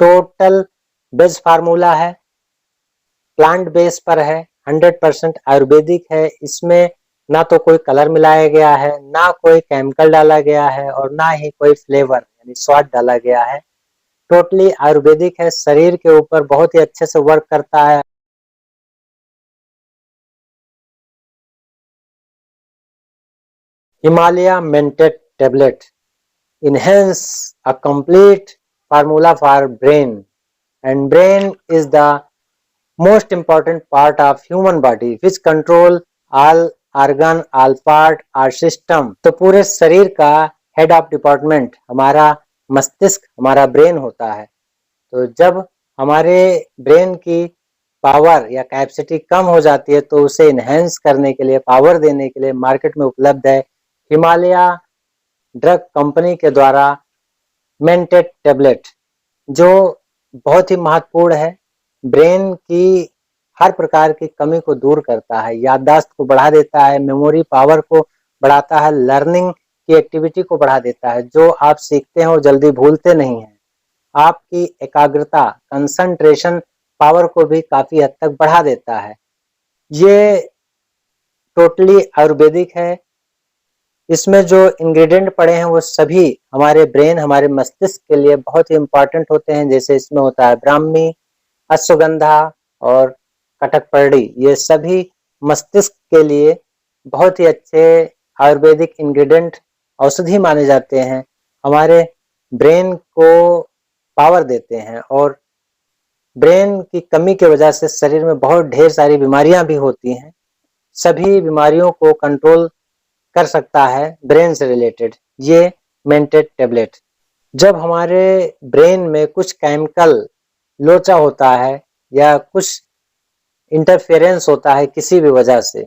Total base formula है, plant base पर है, 100% आयुर्वेदिक है। इसमें ना तो कोई कलर मिलाया गया है, ना कोई केमिकल डाला गया है और ना ही कोई फ्लेवर यानी स्वाद डाला गया है। टोटली आयुर्वेदिक है, शरीर के ऊपर बहुत ही अच्छे से वर्क करता है। Himalaya Mentat tablet enhance a complete formula for brain, and brain is the most important part of human body which control all organ, all part, our system। तो पूरे शरीर का हेड ऑफ डिपार्टमेंट हमारा मस्तिष्क, हमारा ब्रेन होता है। तो जब हमारे ब्रेन की पावर या कैपेसिटी कम हो जाती है तो उसे इनहेंस करने के लिए, पावर देने के लिए मार्केट में उपलब्ध है हिमालय ड्रग कंपनी के द्वारा मेंटेड टेबलेट, जो बहुत ही महत्वपूर्ण है। ब्रेन की हर प्रकार की कमी को दूर करता है, याददाश्त को बढ़ा देता है, मेमोरी पावर को बढ़ाता है, लर्निंग की एक्टिविटी को बढ़ा देता है। जो आप सीखते हैं वो जल्दी भूलते नहीं हैं। आपकी एकाग्रता, कंसंट्रेशन पावर को भी काफी हद तक बढ़ा देता है। ये टोटली आयुर्वेदिक है। इसमें जो इंग्रेडिएंट पड़े हैं वो सभी हमारे ब्रेन, हमारे मस्तिष्क के लिए बहुत ही इंपॉर्टेंट होते हैं। जैसे इसमें होता है ब्राह्मी, अश्वगंधा और कटकपरडी। ये सभी मस्तिष्क के लिए बहुत ही अच्छे आयुर्वेदिक इंग्रेडिएंट, औषधि माने जाते हैं। हमारे ब्रेन को पावर देते हैं और ब्रेन की कमी की वजह से शरीर में बहुत ढेर सारी बीमारियां भी होती हैं। सभी बीमारियों को कंट्रोल कर सकता है ब्रेन से रिलेटेड ये मेंटेड टेबलेट। जब हमारे ब्रेन में कुछ केमिकल लोचा होता है या कुछ इंटरफेरेंस होता है किसी भी वजह से,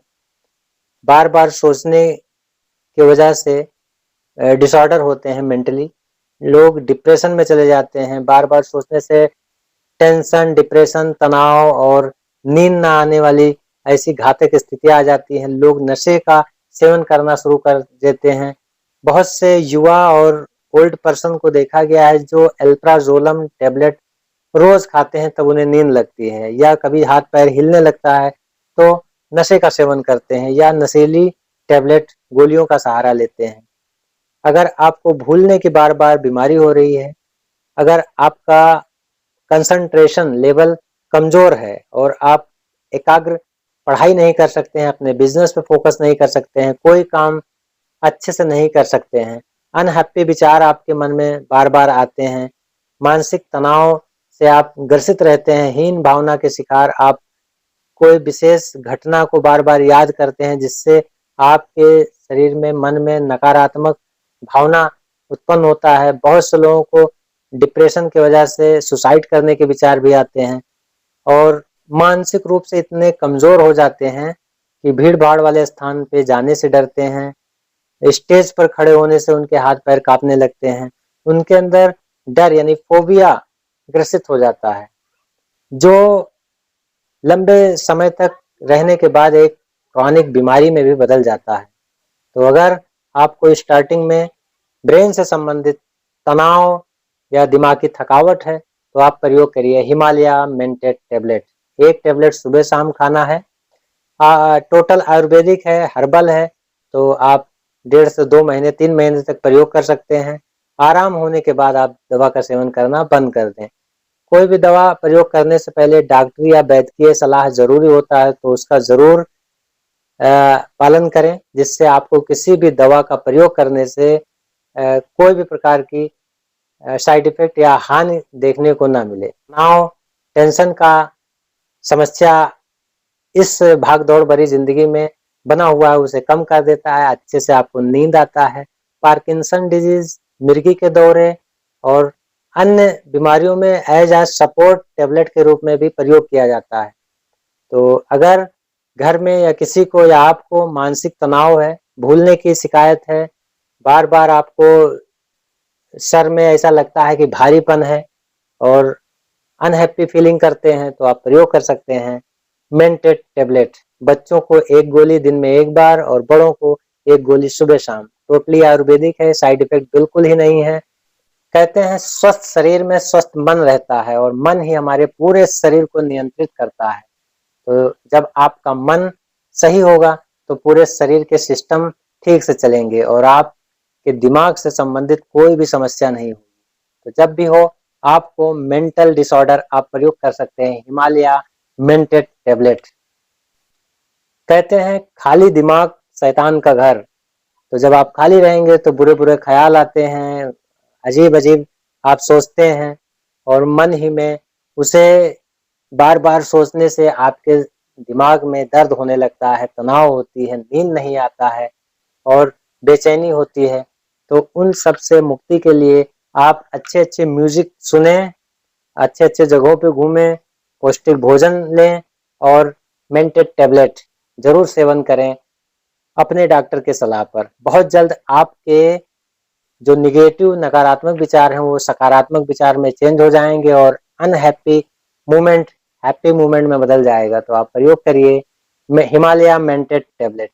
बार बार सोचने की वजह से डिसऑर्डर होते हैं मेंटली, लोग डिप्रेशन में चले जाते हैं। बार बार सोचने से टेंशन, डिप्रेशन, तनाव और नींद ना आने वाली ऐसी घातक स्थितियां आ जाती हैं। लोग नशे का सेवन करना शुरू कर देते हैं। बहुत से युवा और ओल्ड पर्सन को देखा गया है जो एल्प्राजोलम टेबलेट रोज खाते हैं तब उन्हें नींद लगती है, या कभी हाथ पैर हिलने लगता है तो नशे का सेवन करते हैं या नशीली टेबलेट गोलियों का सहारा लेते हैं। अगर आपको भूलने की बार बार बीमारी हो रही है, अगर आपका कंसंट्रेशन लेवल कमजोर है और आप एकाग्र पढ़ाई नहीं कर सकते हैं, अपने बिजनेस पे फोकस नहीं कर सकते हैं, कोई काम अच्छे से नहीं कर सकते हैं, अनहैप्पी विचार आपके मन में बार बार आते हैं, मानसिक तनाव से आप ग्रसित रहते हैं, हीन भावना के शिकार आप कोई विशेष घटना को बार बार याद करते हैं जिससे आपके शरीर में, मन में नकारात्मक भावना उत्पन्न होता है। बहुत से लोगों को डिप्रेशन की वजह से सुसाइड करने के विचार भी आते हैं और मानसिक रूप से इतने कमजोर हो जाते हैं कि भीड़ भाड़ वाले स्थान पे जाने से डरते हैं, स्टेज पर खड़े होने से उनके हाथ पैर कांपने लगते हैं, उनके अंदर डर यानी फोबिया ग्रसित हो जाता है, जो लंबे समय तक रहने के बाद एक क्रॉनिक बीमारी में भी बदल जाता है। तो अगर आपको स्टार्टिंग में ब्रेन से संबंधित तनाव या दिमागी थकावट है तो आप प्रयोग करिए हिमालय मेंटेड टेबलेट। एक टेबलेट सुबह शाम खाना है। टोटल आयुर्वेदिक है, हर्बल है, तो आप 1.5 से 2 महीने 3 महीने तक प्रयोग कर सकते हैं। आराम होने के बाद आप दवा का सेवन करना बंद कर दें। कोई भी दवा प्रयोग करने से पहले डॉक्टरी या वैद्यकीय सलाह जरूरी होता है, तो उसका जरूर पालन करें, जिससे आपको किसी भी दवा का प्रयोग करने से कोई भी प्रकार की साइड इफेक्ट या हानि देखने को ना मिले। तनाव, टेंशन का समस्या इस भाग दौड़ भरी जिंदगी में बना हुआ है उसे कम कर देता है, अच्छे से आपको नींद आता है। पार्किंसन डिजीज, मिर्गी के दौरे और अन्य बीमारियों में एज ए सपोर्ट टेबलेट के रूप में भी प्रयोग किया जाता है। तो अगर घर में या किसी को या आपको मानसिक तनाव है, भूलने की शिकायत है, बार बार आपको सर में ऐसा लगता है कि भारीपन है और अनहैप्पी फीलिंग करते हैं, तो आप प्रयोग कर सकते हैं मेंटेड टेबलेट। बच्चों को 1 गोली दिन में 1 बार और बड़ों को 1 गोली सुबह शाम। टोटली आयुर्वेदिक है, साइड इफेक्ट बिल्कुल ही नहीं है। कहते हैं स्वस्थ शरीर में स्वस्थ मन रहता है और मन ही हमारे पूरे शरीर को नियंत्रित करता है। तो जब आपका मन सही होगा तो पूरे शरीर के सिस्टम ठीक से चलेंगे और आपके दिमाग से संबंधित कोई भी समस्या नहीं होगी। तो जब भी हो आपको मेंटल डिसऑर्डर आप प्रयोग कर सकते हैं हिमालय मेंटेड टैबलेट। कहते हैं खाली दिमाग शैतान का घर। तो जब आप खाली रहेंगे तो बुरे बुरे ख्याल आते हैं, अजीब अजीब आप सोचते हैं और मन ही में उसे बार बार सोचने से आपके दिमाग में दर्द होने लगता है, तनाव होती है, नींद नहीं आता है और बेचैनी होती है। तो उन सब से मुक्ति के लिए आप अच्छे अच्छे म्यूजिक सुने, अच्छे अच्छे जगहों पे घूमें, पौष्टिक भोजन लें और मेंटेड टैबलेट जरूर सेवन करें अपने डॉक्टर के सलाह पर। बहुत जल्द आपके जो निगेटिव नकारात्मक विचार हैं वो सकारात्मक विचार में चेंज हो जाएंगे और अनहैप्पी मूवमेंट हैप्पी मूवमेंट में बदल जाएगा। तो आप प्रयोग करिए हिमालय मेंटेड टैबलेट।